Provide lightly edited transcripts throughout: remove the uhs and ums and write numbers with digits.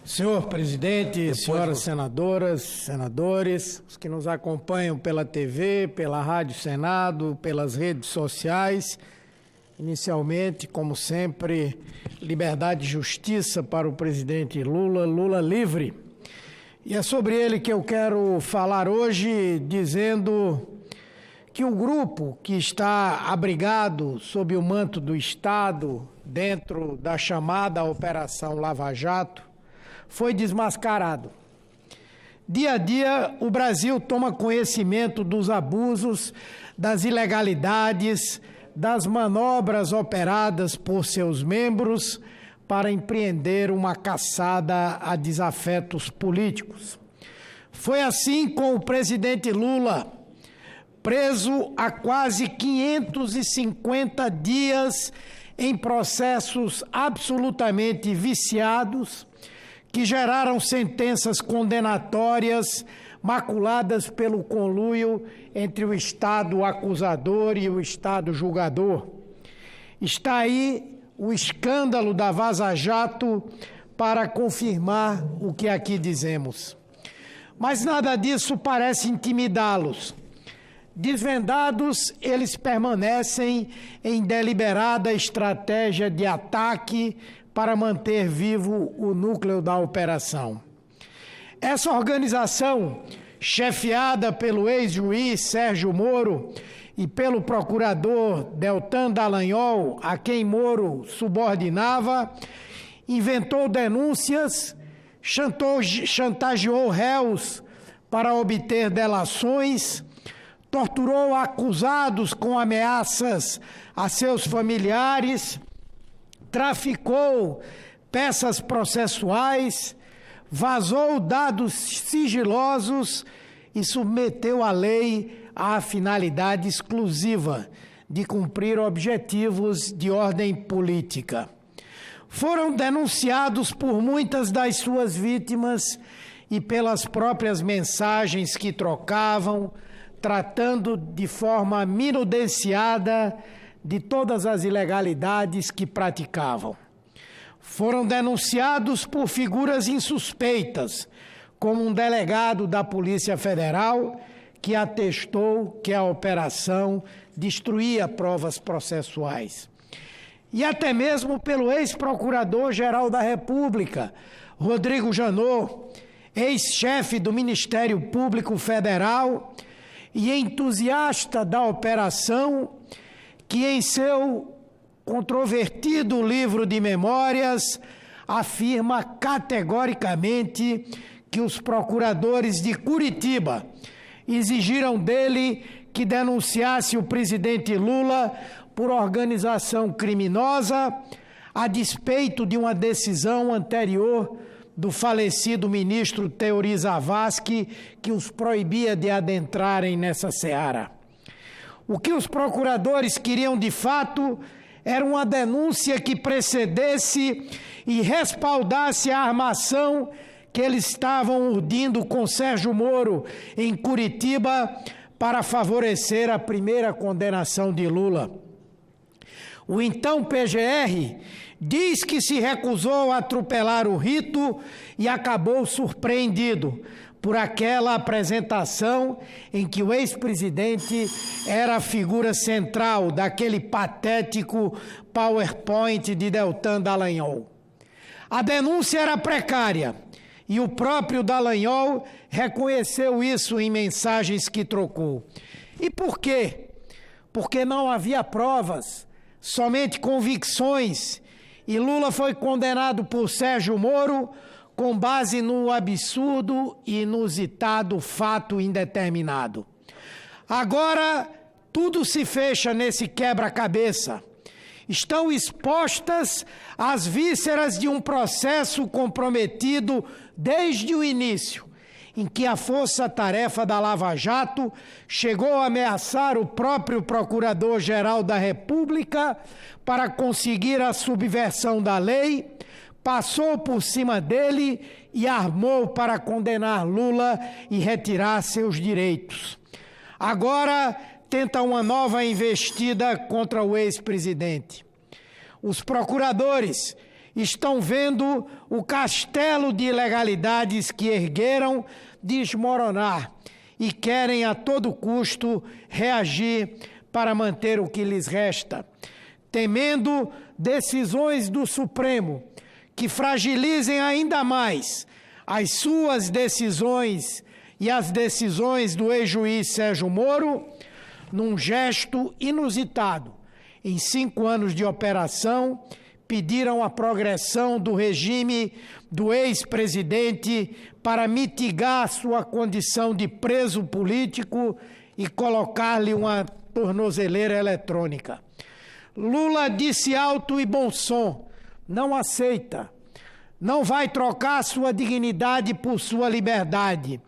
Senhor presidente, senhoras senadoras, senadores, os que nos acompanham pela TV, pela Rádio Senado, pelas redes sociais, inicialmente, como sempre, liberdade e justiça para o presidente Lula, Lula livre. E é sobre ele que eu quero falar hoje, dizendo que o grupo que está abrigado sob o manto do Estado, dentro da chamada Operação Lava Jato, foi desmascarado. Dia a dia, o Brasil toma conhecimento dos abusos, das ilegalidades, das manobras operadas por seus membros para empreender uma caçada a desafetos políticos. Foi assim com o presidente Lula, preso há quase 550 dias em processos absolutamente viciados, que geraram sentenças condenatórias maculadas pelo conluio entre o Estado acusador e o Estado julgador. Está aí o escândalo da Vaza Jato para confirmar o que aqui dizemos. Mas nada disso parece intimidá-los. Desvendados, eles permanecem em deliberada estratégia de ataque para manter vivo o núcleo da operação. Essa organização, chefiada pelo ex-juiz Sérgio Moro e pelo procurador Deltan Dallagnol, a quem Moro subordinava, inventou denúncias, chantageou réus para obter delações, torturou acusados com ameaças a seus familiares, traficou peças processuais, vazou dados sigilosos e submeteu a lei à finalidade exclusiva de cumprir objetivos de ordem política. Foram denunciados por muitas das suas vítimas e pelas próprias mensagens que trocavam, tratando de forma minudenciada de todas as ilegalidades que praticavam. Foram denunciados por figuras insuspeitas, como um delegado da Polícia Federal que atestou que a operação destruía provas processuais. E até mesmo pelo ex-procurador-geral da República, Rodrigo Janot, ex-chefe do Ministério Público Federal e entusiasta da operação, que em seu controvertido livro de memórias afirma categoricamente que os procuradores de Curitiba exigiram dele que denunciasse o presidente Lula por organização criminosa, a despeito de uma decisão anterior do falecido ministro Teori Zavascki, que os proibia de adentrarem nessa seara. O que os procuradores queriam de fato era uma denúncia que precedesse e respaldasse a armação que eles estavam urdindo com Sérgio Moro em Curitiba para favorecer a primeira condenação de Lula. O então PGR diz que se recusou a atropelar o rito e acabou surpreendido por aquela apresentação em que o ex-presidente era a figura central daquele patético PowerPoint de Deltan Dallagnol. A denúncia era precária e o próprio Dallagnol reconheceu isso em mensagens que trocou. E por quê? Porque não havia provas, somente convicções, e Lula foi condenado por Sérgio Moro com base no absurdo e inusitado fato indeterminado. Agora, tudo se fecha nesse quebra-cabeça. Estão expostas as vísceras de um processo comprometido desde o início, em que a força-tarefa da Lava Jato chegou a ameaçar o próprio Procurador-Geral da República para conseguir a subversão da lei, passou por cima dele e armou para condenar Lula e retirar seus direitos. Agora tenta uma nova investida contra o ex-presidente. Os procuradores estão vendo o castelo de ilegalidades que ergueram desmoronar e querem a todo custo reagir para manter o que lhes resta, temendo decisões do Supremo que fragilizem ainda mais as suas decisões e as decisões do ex-juiz Sérgio Moro, num gesto inusitado. Em 5 anos de operação, pediram a progressão do regime do ex-presidente para mitigar sua condição de preso político e colocar-lhe uma tornozeleira eletrônica. Lula disse alto e bom som, não aceita, não vai trocar sua dignidade por sua liberdade.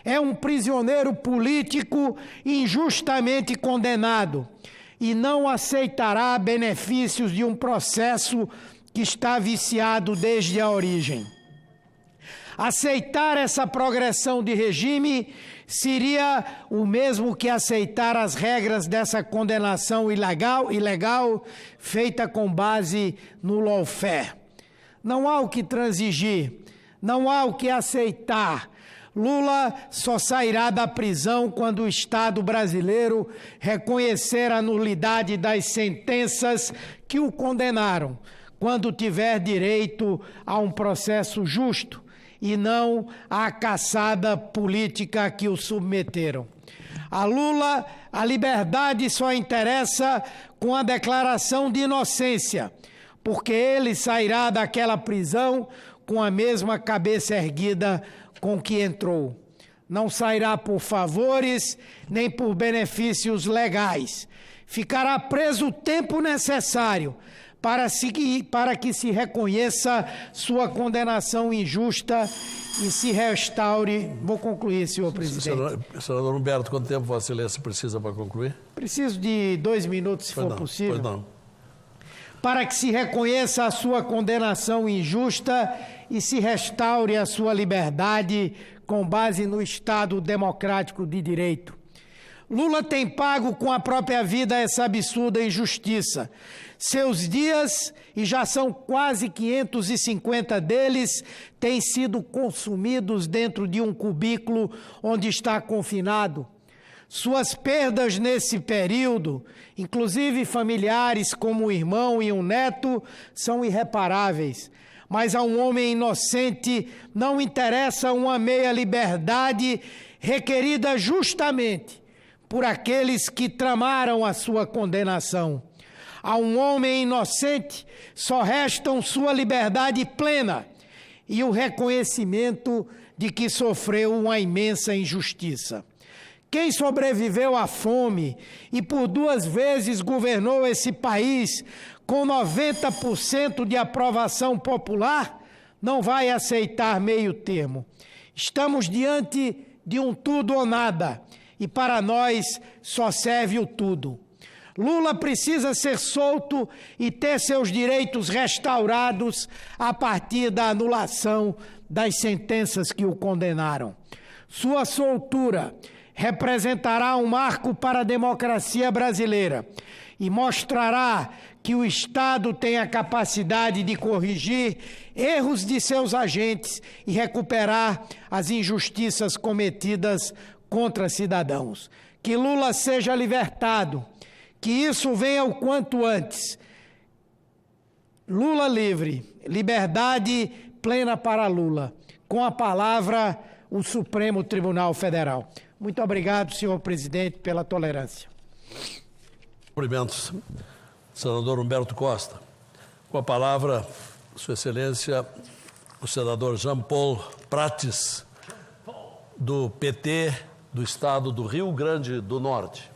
É um prisioneiro político injustamente condenado e não aceitará benefícios de um processo que está viciado desde a origem. Aceitar essa progressão de regime seria o mesmo que aceitar as regras dessa condenação ilegal feita com base no lawfare. Não há o que transigir, não há o que aceitar. Lula só sairá da prisão quando o Estado brasileiro reconhecer a nulidade das sentenças que o condenaram, quando tiver direito a um processo justo e não à caçada política que o submeteram. A Lula, a liberdade só interessa com a declaração de inocência, porque ele sairá daquela prisão com a mesma cabeça erguida com que entrou. Não sairá por favores nem por benefícios legais. Ficará preso o tempo necessário para que se reconheça sua condenação injusta e se restaure... Vou concluir, senhor presidente. Senador Humberto, quanto tempo Vossa Excelência precisa para concluir? Preciso de 2 minutos, se for possível. Pois não. Para que se reconheça a sua condenação injusta e se restaure a sua liberdade com base no Estado democrático de direito. Lula tem pago com a própria vida essa absurda injustiça. Seus dias, e já são quase 550 deles, têm sido consumidos dentro de um cubículo onde está confinado. Suas perdas nesse período, inclusive familiares como um irmão e um neto, são irreparáveis. Mas a um homem inocente não interessa uma meia liberdade requerida justamente por aqueles que tramaram a sua condenação. A um homem inocente só restam sua liberdade plena e o reconhecimento de que sofreu uma imensa injustiça. Quem sobreviveu à fome e por 2 vezes governou esse país com 90% de aprovação popular, não vai aceitar meio termo. Estamos diante de um tudo ou nada, e para nós só serve o tudo. Lula precisa ser solto e ter seus direitos restaurados a partir da anulação das sentenças que o condenaram. Sua soltura representará um marco para a democracia brasileira e mostrará que o Estado tem a capacidade de corrigir erros de seus agentes e recuperar as injustiças cometidas contra cidadãos. Que Lula seja libertado, que isso venha o quanto antes. Lula livre, liberdade plena para Lula. Com a palavra, o Supremo Tribunal Federal. Muito obrigado, senhor presidente, pela tolerância. Cumprimentos. Senador Humberto Costa. Com a palavra, Sua Excelência, o senador Jean Paul Prates, do PT do Estado do Rio Grande do Norte.